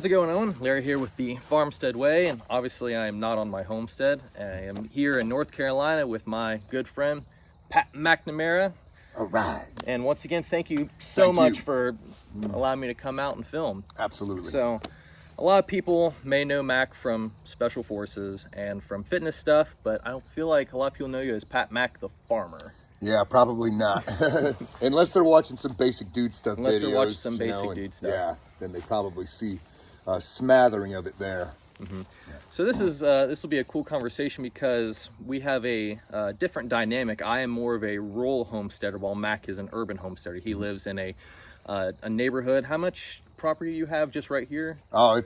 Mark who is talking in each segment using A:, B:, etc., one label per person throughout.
A: How's it going, Owen? Larry here with the Farmstead Way, and obviously I am not on my homestead. I am here in North Carolina with my good friend, Pat McNamara.
B: All right.
A: And once again, thank you so much
B: you.
A: for allowing me to come out and film.
B: Absolutely.
A: So, a lot of people may know Mac from Special Forces and from fitness stuff, but I don't feel like a lot of people know you as Pat Mac the farmer.
B: Yeah, probably not. Unless they're watching some basic dude stuff
A: Unless
B: videos.
A: they're watching some basic dude stuff.
B: Yeah, then they probably see a smattering of it there.
A: Mm-hmm. So this will be a cool conversation because we have a different dynamic. I am more of a rural homesteader, while Mac is an urban homesteader. He lives in a neighborhood. How much property do you have just right here?
B: Oh,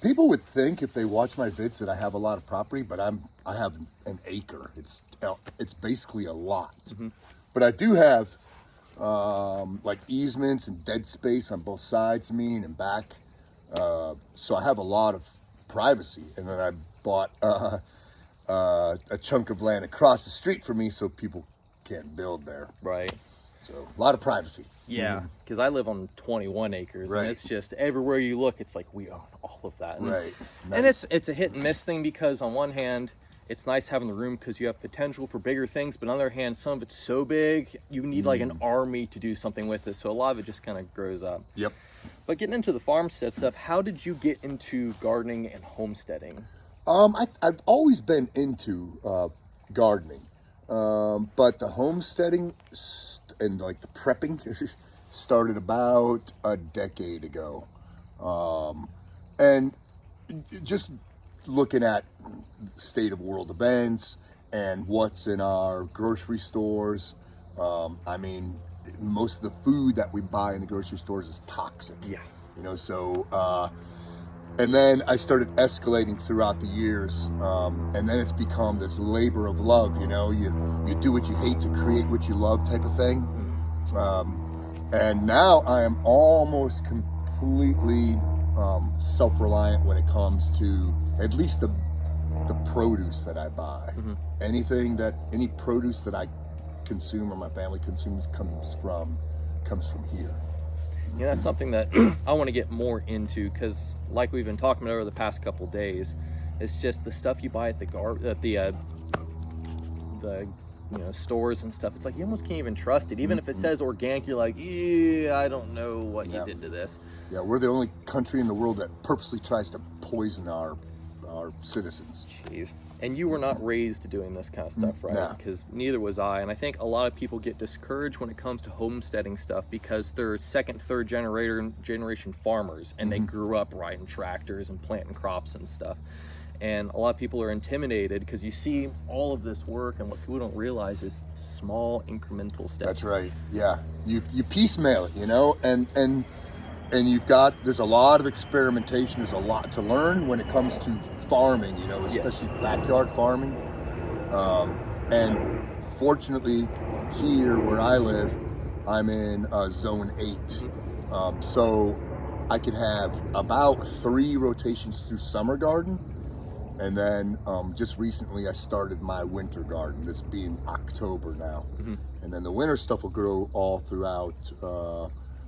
B: people would think if they watch my vids that I have a lot of property, but I have an acre. It's basically a lot. Mm-hmm. But I do have like easements and dead space on both sides of me and back. So I have a lot of privacy, and then I bought a chunk of land across the street from me so people can't build there.
A: Right.
B: So a lot of privacy.
A: Yeah, because I live on 21 acres,
B: Right.
A: and it's just everywhere you look, it's like we own all of that. And,
B: Right.
A: And
B: Nice.
A: it's a hit and miss thing because on one hand, it's nice having the room because you have potential for bigger things, but on the other hand, some of it's so big, you need like an army to do something with it. So a lot of it just kind of grows up.
B: Yep.
A: But getting into the farmstead stuff, how did you get into gardening and homesteading?
B: I've always been into gardening, but the homesteading and like the prepping started about a decade ago, and just looking at state of world events and what's in our grocery stores. I mean, most of the food that we buy in the grocery stores is toxic.
A: Yeah.
B: So and then I started escalating throughout the years, and then it's become this labor of love. You do what you hate to create what you love type of thing. And now I am almost completely self-reliant when it comes to at least the produce that I buy. Mm-hmm. Any produce that I consume or my family consumes comes from here.
A: Yeah, that's something that I want to get more into because, like we've been talking about over the past couple of days, it's just the stuff you buy at the stores and stuff. It's like you almost can't even trust it. Even if it says organic, you're like, I don't know what you did to this.
B: Yeah, we're the only country in the world that purposely tries to poison our citizens.
A: Jeez. And you were not raised doing this kind of stuff, right?
B: No.
A: Because neither was I. And I think a lot of people get discouraged when it comes to homesteading stuff because they're second, third generation farmers and they grew up riding tractors and planting crops and stuff. And a lot of people are intimidated because you see all of this work, and what people don't realize is small incremental steps.
B: That's right. Yeah, you piecemeal it, and there's a lot of experimentation. There's a lot to learn when it comes to farming, especially backyard farming. And fortunately, here where I live, I'm in zone 8. So I could have about 3 rotations through summer garden. And then just recently I started my winter garden, this being October now. Mm-hmm. And then the winter stuff will grow all throughout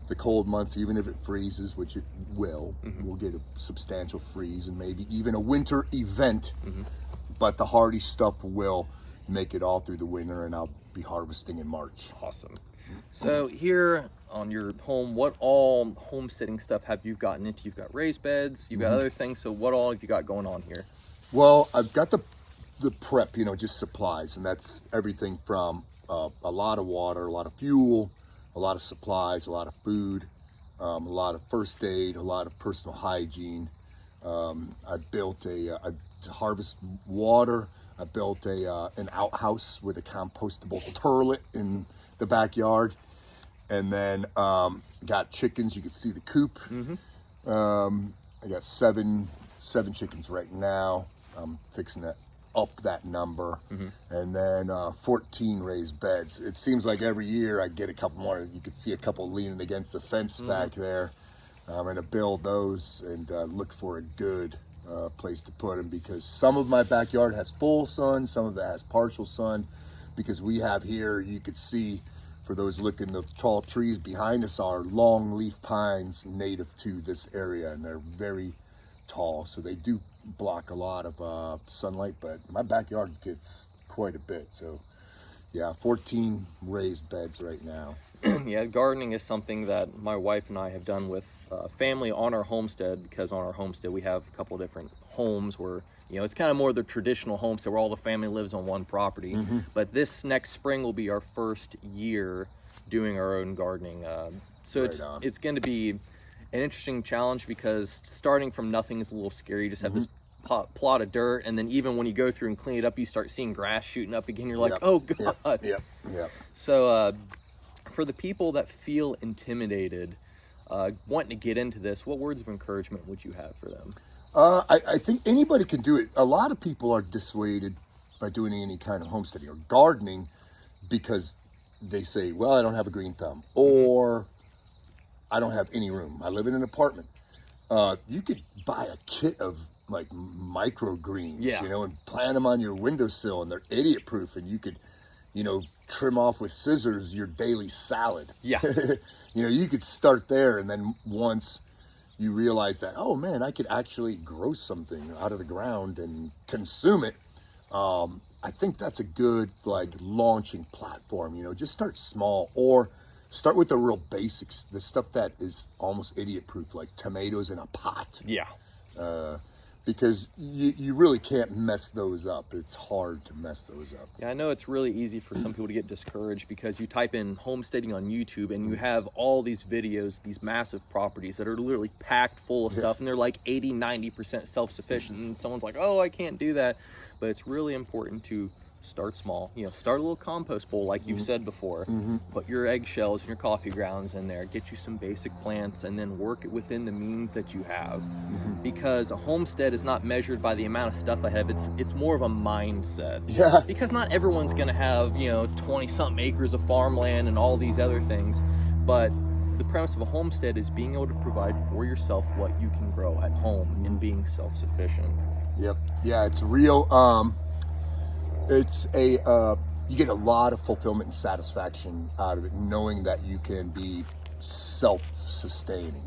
B: the cold months, even if it freezes, which it will. Mm-hmm. We'll get a substantial freeze and maybe even a winter event. Mm-hmm. But the hardy stuff will make it all through the winter, and I'll be harvesting in March.
A: Awesome. So here on your home, what all homesteading stuff have you gotten into? You've got raised beds, you've got other things. So what all have you got going on here?
B: Well, I've got the prep, just supplies, and that's everything from a lot of water, a lot of fuel, a lot of supplies, a lot of food, a lot of first aid, a lot of personal hygiene. I built to harvest water. I built an outhouse with a compostable toilet in the backyard, and then got chickens. You can see the coop. Mm-hmm. I got seven chickens right now. I'm fixing to up that number. Mm-hmm. And then 14 raised beds. It seems like every year I get a couple more. You can see a couple leaning against the fence back there. I'm going to build those and look for a good place to put them, because some of my backyard has full sun, some of it has partial sun, because we have here, you could see For those looking, the tall trees behind us are long leaf pines native to this area, and they're very tall, so they do block a lot of sunlight, but my backyard gets quite a bit. So yeah, 14 raised beds right now.
A: Yeah, gardening is something that my wife and I have done with family on our homestead, because on our homestead we have a couple of different homes where, you know, it's kind of more the traditional homestead where all the family lives on one property. But this next spring will be our first year doing our own gardening. So it's going to be an interesting challenge, because starting from nothing is a little scary. You just have this plot of dirt, and then even when you go through and clean it up, you start seeing grass shooting up again. You're like, oh God.
B: Yep.
A: So for the people that feel intimidated, wanting to get into this, what words of encouragement would you have for them?
B: I think anybody can do it. A lot of people are dissuaded by doing any kind of homesteading or gardening because they say, well, I don't have a green thumb, or I don't have any room. I live in an apartment. You could buy a kit of like microgreens, you know, and plant them on your windowsill, and they're idiot proof, and you could, you know, trim off with scissors your daily salad.
A: Yeah.
B: You know, you could start there, and then once you realize that, oh man, I could actually grow something out of the ground and consume it, I think that's a good like launching platform. You know, just start small, or start with the real basics, the stuff that is almost idiot proof, like tomatoes in a pot.
A: Yeah.
B: Because you really can't mess those up. It's hard to mess those up.
A: Yeah, I know it's really easy for some people to get discouraged, because you type in homesteading on YouTube and you have all these videos, these massive properties that are literally packed full of stuff, and they're like 80-90% self-sufficient, and someone's like, oh, I can't do that. But it's really important to start small. You know, start a little compost bowl, like you've said before. Put your eggshells and your coffee grounds in there. Get you some basic plants, and then work it within the means that you have. Because a homestead is not measured by the amount of stuff I have. It's more of a mindset.
B: Yeah.
A: Because not everyone's gonna have, you know, 20-something acres of farmland and all these other things. But the premise of a homestead is being able to provide for yourself what you can grow at home and being self-sufficient.
B: Yep. Yeah, it's real. It's you get a lot of fulfillment and satisfaction out of it, knowing that you can be self-sustaining.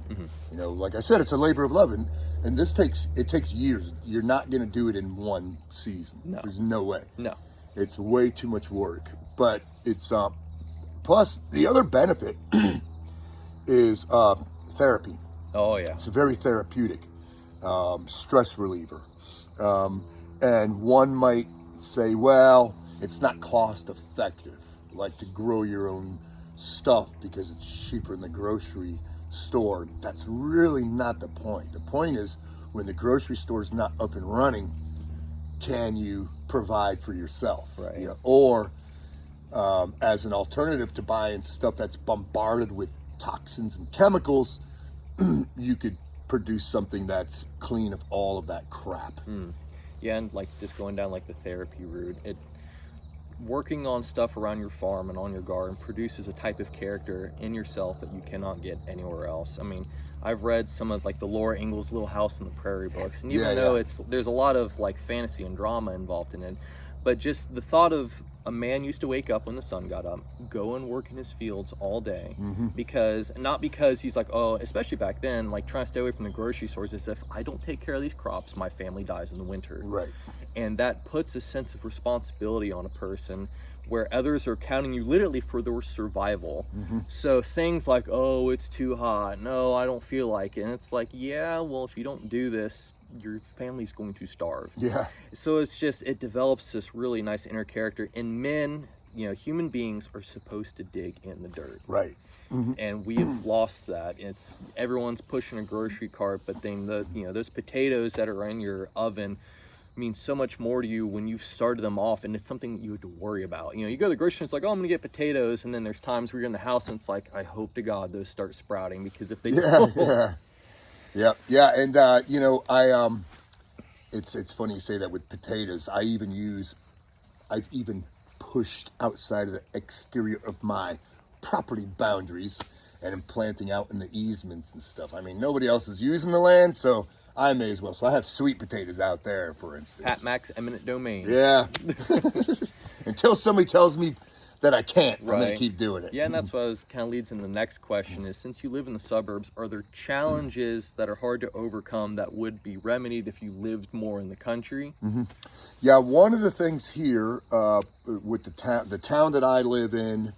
B: You know, like I said, it's a labor of love, and this takes years. You're not going to do it in one season.
A: No.
B: There's no way.
A: No.
B: It's way too much work. But it's plus the other benefit is therapy.
A: Oh yeah.
B: It's very therapeutic, stress reliever, and one might say, well, it's not cost effective, like to grow your own stuff because it's cheaper in the grocery store. That's really not the point. The point is, when the grocery store is not up and running, can you provide for yourself?
A: Right.
B: You know, or as an alternative to buying stuff that's bombarded with toxins and chemicals, you could produce something that's clean of all of that crap.
A: Yeah, and like just going down like the therapy route, working on stuff around your farm and on your garden produces a type of character in yourself that you cannot get anywhere else. I mean, I've read some of like the Laura Ingalls Little House on the Prairie books, and even though there's a lot of like fantasy and drama involved in it, but just the thought of a man used to wake up when the sun got up, go and work in his fields all day, because he's like, oh, especially back then, like trying to stay away from the grocery stores, as if I don't take care of these crops, my family dies in the winter.
B: Right.
A: And that puts a sense of responsibility on a person, where others are counting you literally for their survival. So things like, oh, it's too hot, no, I don't feel like it, and it's like, yeah, well, if you don't do this, your family's going to starve. Yeah. So it develops this really nice inner character. And men, you know, human beings are supposed to dig in the dirt. Right. And we have lost that. Everyone's pushing a grocery cart, but then those potatoes that are in your oven mean so much more to you when you've started them off, and it's something that you have to worry about. You know, you go to the grocery store, it's like, oh, I'm gonna get potatoes, and then there's times where you're in the house and it's like, I hope to God those start sprouting, because if they don't.
B: Yeah, and you know, it's funny you say that with potatoes. I've even pushed outside of the exterior of my property boundaries and am planting out in the easements and stuff. I mean, nobody else is using the land, so I may as well. So I have sweet potatoes out there, for instance.
A: Pat Mac's eminent domain.
B: Yeah. Until somebody tells me that I can't. I'm going
A: Right.
B: to keep doing it.
A: Yeah, and that's what kind of leads into the next question is, since you live in the suburbs, are there challenges that are hard to overcome that would be remedied if you lived more in the country?
B: Yeah, one of the things here with the town that I live in,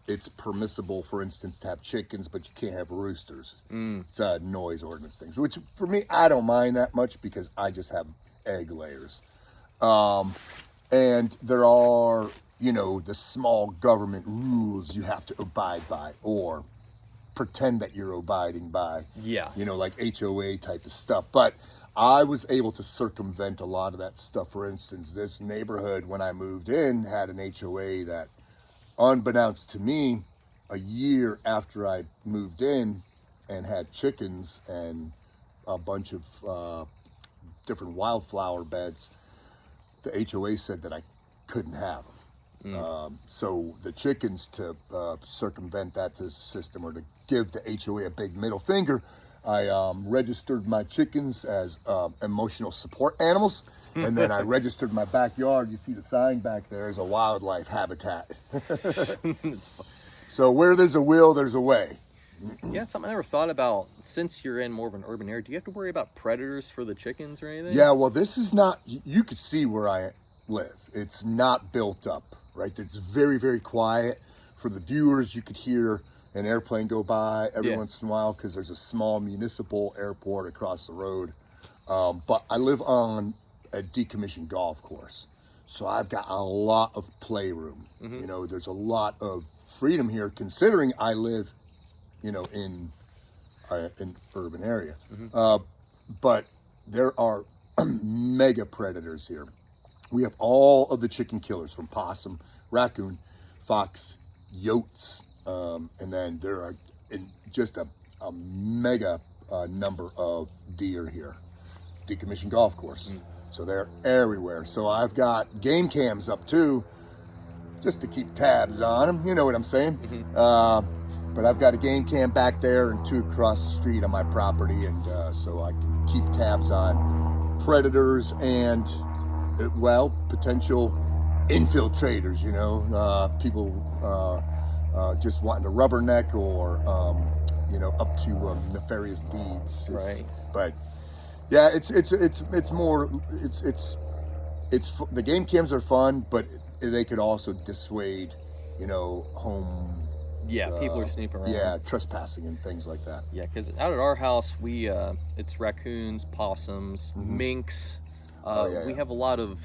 B: it's permissible, for instance, to have chickens, but you can't have roosters. It's a noise ordinance things, which for me, I don't mind that much because I just have egg layers. And there are, the small government rules you have to abide by or pretend that you're abiding by.
A: Yeah.
B: Like HOA type of stuff. But I was able to circumvent a lot of that stuff. For instance, this neighborhood, when I moved in, had an HOA that, unbeknownst to me, a year after I moved in and had chickens and a bunch of different wildflower beds, the HOA said that I couldn't have them. So the chickens, to circumvent that system or to give the HOA a big middle finger, I registered my chickens as emotional support animals. And then I registered my backyard. You see the sign back there as a wildlife habitat. So where there's a will, there's a way.
A: Yeah, something I never thought about. Since you're in more of an urban area, do you have to worry about predators for the chickens or anything?
B: Yeah, well, this is not, you could see where I live. It's not built up, right? It's very, very quiet. For the viewers, you could hear an airplane go by every once in a while because there's a small municipal airport across the road. But I live on a decommissioned golf course. So I've got a lot of playroom. There's a lot of freedom here considering I live, in urban area. But there are mega predators here. We have all of the chicken killers from possum, raccoon, fox, yotes, and then there are just a mega number of deer here. Decommissioned golf course. So they're everywhere. So I've got game cams up too, just to keep tabs on them. You know what I'm saying? But I've got a game cam back there and 2 across the street on my property, and so I can keep tabs on predators and, potential infiltrators. People just wanting to rubberneck or up to nefarious deeds.
A: Right.
B: But yeah, it's more the game cams are fun, but they could also dissuade, home.
A: Yeah, people are snooping around.
B: Yeah, trespassing and things like that.
A: Yeah, because out at our house, we it's raccoons, possums, minks. We have a lot of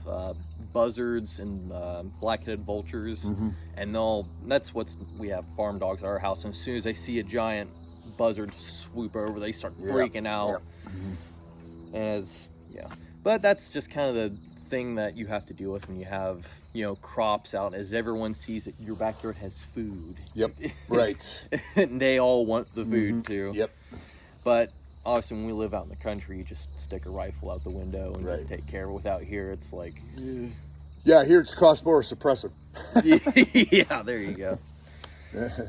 A: buzzards and black-headed vultures, and we have farm dogs at our house. And as soon as they see a giant buzzard swoop over, they start freaking out. And but that's just kind of the thing that you have to deal with when you have crops out, as everyone sees that your backyard has food.
B: Right.
A: And they all want the food too. But obviously when we live out in the country, you just stick a rifle out the window and just take care of it. Without here, it's like
B: yeah, here it's crossbow or suppressor.
A: Yeah, there you go.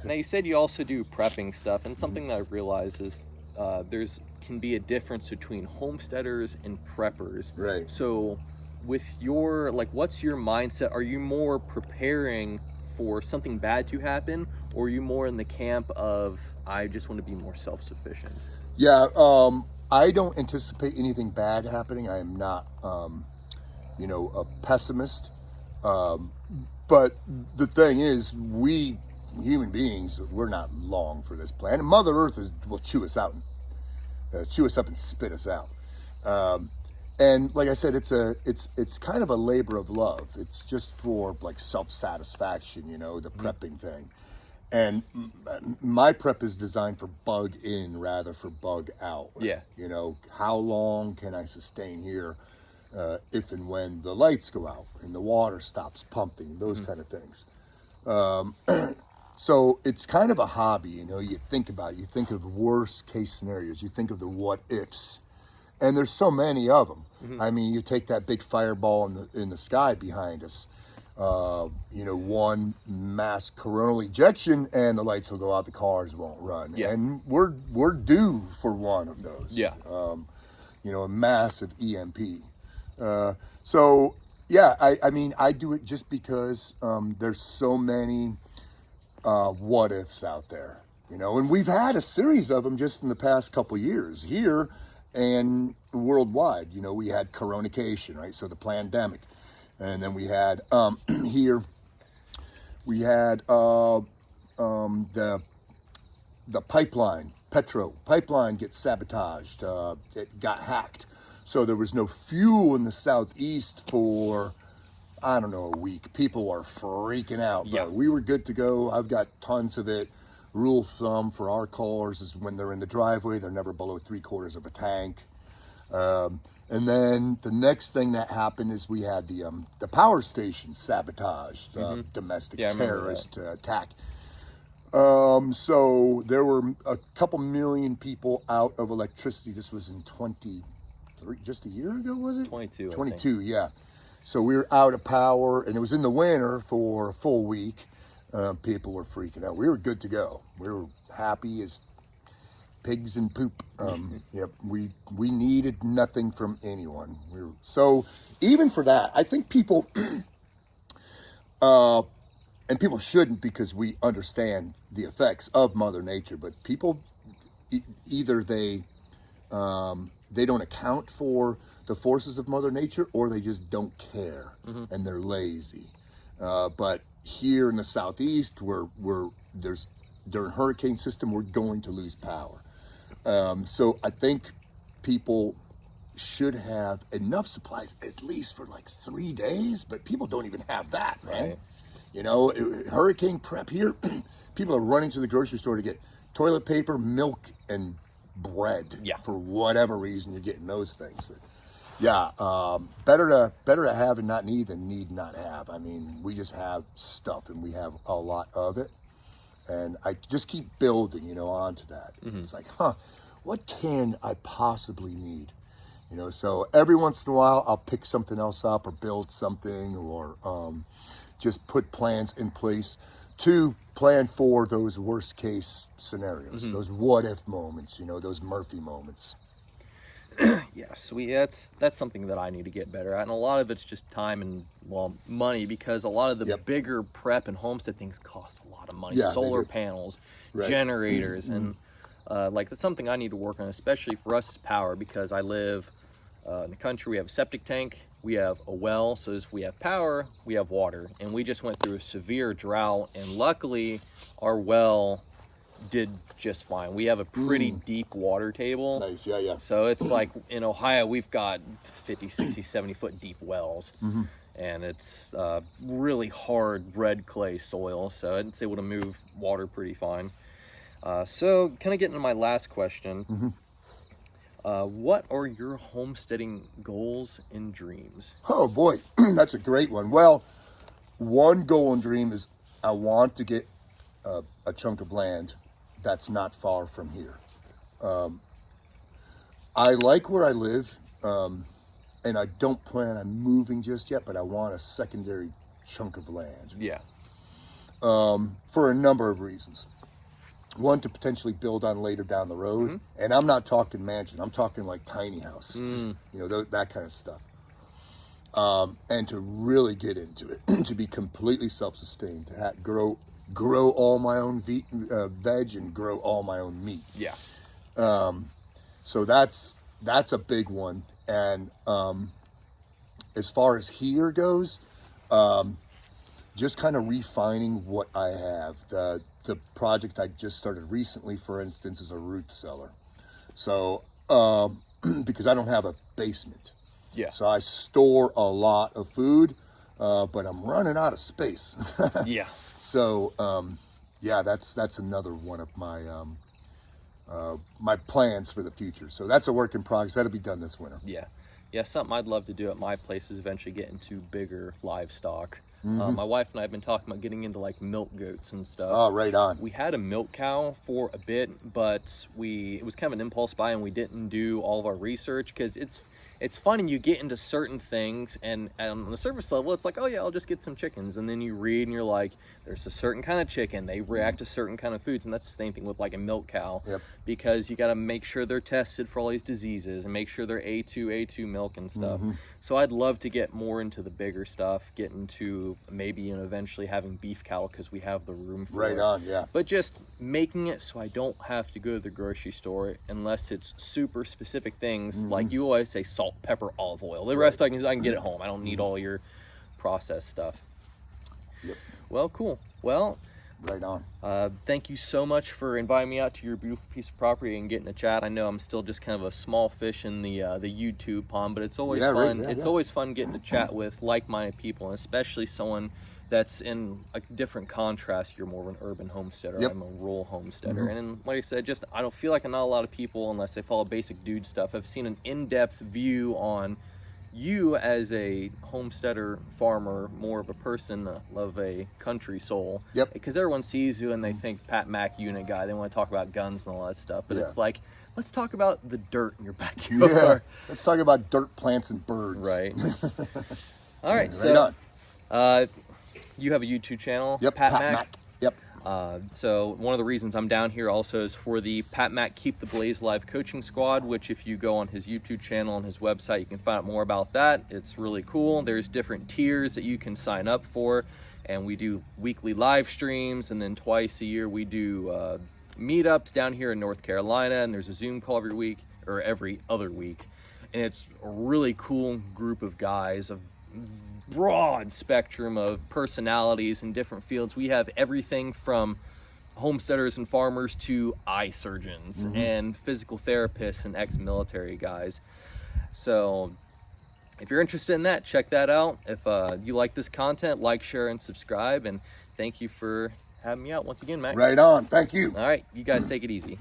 A: Now you said you also do prepping stuff, and something that I realized is can be a difference between homesteaders and preppers.
B: Right.
A: So with your, what's your mindset? Are you more preparing for something bad to happen, or are you more in the camp of, I just want to be more self-sufficient?
B: Yeah, I don't anticipate anything bad happening. I am not, a pessimist. But the thing is, we human beings, we're not long for this planet. Mother Earth will chew us out, chew us up and spit us out. And like I said, it's kind of a labor of love. It's just for self-satisfaction, the prepping thing. And my prep is designed for bug in rather for bug out.
A: Yeah.
B: How long can I sustain here if and when the lights go out and the water stops pumping, those kind of things. So it's kind of a hobby, you think about it. You think of worst case scenarios. You think of the what ifs. And there's so many of them. I mean, you take that big fireball in the sky behind us. One mass coronal ejection and the lights will go out, the cars won't run.
A: Yeah.
B: And we're due for one of those.
A: Yeah.
B: A massive EMP. So Yeah, I mean, I do it just because there's so many what ifs out there, and we've had a series of them just in the past couple years here and worldwide. We had coronation, right? So the pandemic, and then we had here, we had the pipeline, petro pipeline gets sabotaged. It got hacked. So there was no fuel in the southeast for, I don't know, a week. People are freaking out.
A: Yeah.
B: But we were good to go. I've got tons of it. Rule of thumb for our cars is when they're in the driveway, they're never below 3/4 of a tank. And then the next thing that happened is we had the power station sabotaged, domestic terrorist attack. So there were a couple million people out of electricity. This was in 23, just a year ago, was it?
A: 22.
B: 22, yeah. So we were out of power, and it was in the winter for a full week. People were freaking out. We were good to go. We were happy as pigs in poop. Yep. We needed nothing from anyone. So even for that, I think people, and people shouldn't, because we understand the effects of Mother Nature, but people either they don't account for the forces of Mother Nature, or they just don't care, and they're lazy. But here in the southeast, during hurricane system, we're going to lose power. So I think people should have enough supplies at least for like 3 days, but people don't even have that, man. Right. Hurricane prep here, people are running to the grocery store to get toilet paper, milk, and bread.
A: Yeah.
B: For whatever reason, you're getting those things. But yeah, better to have and not need than need not have. I mean, we just have stuff, and we have a lot of it. And I just keep building, onto that. It's like, what can I possibly need? So every once in a while, I'll pick something else up or build something, or just put plans in place to plan for those worst case scenarios, those what if moments, those Murphy moments.
A: Yes, that's something that I need to get better at, and a lot of it's just time and money, because a lot of the bigger prep and homestead things cost a lot of money.
B: Yeah,
A: solar panels, generators, and that's something I need to work on, especially for us is power, because I live in the country. We have a septic tank, we have a well, so if we have power, we have water, and we just went through a severe drought, and luckily our well did just fine. We have a pretty deep water table.
B: Nice, yeah.
A: So it's like in Ohio, we've got 50, 60, 70 foot deep wells. And it's really hard red clay soil, so it's able to move water pretty fine. So kind of getting to my last question. What are your homesteading goals and dreams?
B: Oh boy, that's a great one. Well, one goal and dream is I want to get a chunk of land that's not far from here. I like where I live, and I don't plan on moving just yet, but I want a secondary chunk of land.
A: Yeah.
B: For a number of reasons. One, to potentially build on later down the road. And I'm not talking mansion. I'm talking like tiny house, that kind of stuff. And to really get into it, to be completely self-sustained, to grow all my own veg and grow all my own meat.
A: Yeah.
B: So that's a big one. And as far as here goes, just kind of refining what I have. The project I just started recently, for instance, is a root cellar. So because I don't have a basement.
A: Yeah.
B: So I store a lot of food, but I'm running out of space.
A: Yeah.
B: So that's another one of my my plans for the future. So that's a work in progress. That'll be done this winter.
A: Yeah. Yeah, something I'd love to do at my place is eventually get into bigger livestock. My wife and I have been talking about getting into like milk goats and stuff.
B: Oh, right on.
A: We had a milk cow for a bit, but it was kind of an impulse buy, and we didn't do all of our research, because it's fun, and you get into certain things, and on the surface level, it's like, oh yeah, I'll just get some chickens. And then you read, and you're like, there's a certain kind of chicken. They react to certain kind of foods, and that's the same thing with like a milk cow.
B: Yep.
A: Because you got to make sure they're tested for all these diseases, and make sure they're A2 milk and stuff. So I'd love to get more into the bigger stuff, get into maybe eventually having beef cattle, because we have the room for it.
B: Right on, yeah.
A: But just making it so I don't have to go to the grocery store unless it's super specific things. Like you always say, salt, pepper, olive oil. The rest I can get at home. I don't need all your processed stuff.
B: Yep.
A: Well, cool. Well,
B: right on.
A: Thank you so much for inviting me out to your beautiful piece of property and getting a chat. I know I'm still just kind of a small fish in the YouTube pond, but it's always fun.
B: Right,
A: It's always fun getting to chat with like-minded people, and especially someone that's in a different contrast. You're more of an urban homesteader.
B: Yep.
A: I'm a rural homesteader. And like I said, I don't feel like not a lot of people, unless they follow basic dude stuff, have seen an in-depth view on you as a homesteader, farmer, more of a person of a country soul.
B: Yep.
A: Because everyone sees you and they think Pat Mac unit guy. They want to talk about guns and all that stuff. But it's like, let's talk about the dirt in your backyard.
B: Yeah. Let's talk about dirt, plants, and birds.
A: Right. All right.
B: Right
A: So,
B: on.
A: you have a YouTube channel,
B: Yep.
A: Pat Mac.
B: Yep.
A: So one of the reasons I'm down here also is for the Pat Mac Keep the Blaze Live coaching squad, which if you go on his YouTube channel and his website, you can find out more about that. It's really cool. There's different tiers that you can sign up for, and we do weekly live streams, and then twice a year we do meetups down here in North Carolina, and there's a Zoom call every week or every other week, and it's a really cool group of guys of broad spectrum of personalities in different fields. We have everything from homesteaders and farmers to eye surgeons and physical therapists and ex-military guys. So if you're interested in that, check that out. If you like this content, like, share, and subscribe. And thank you for having me out once again, Matt.
B: Right on. Thank you.
A: All right, you guys take it easy.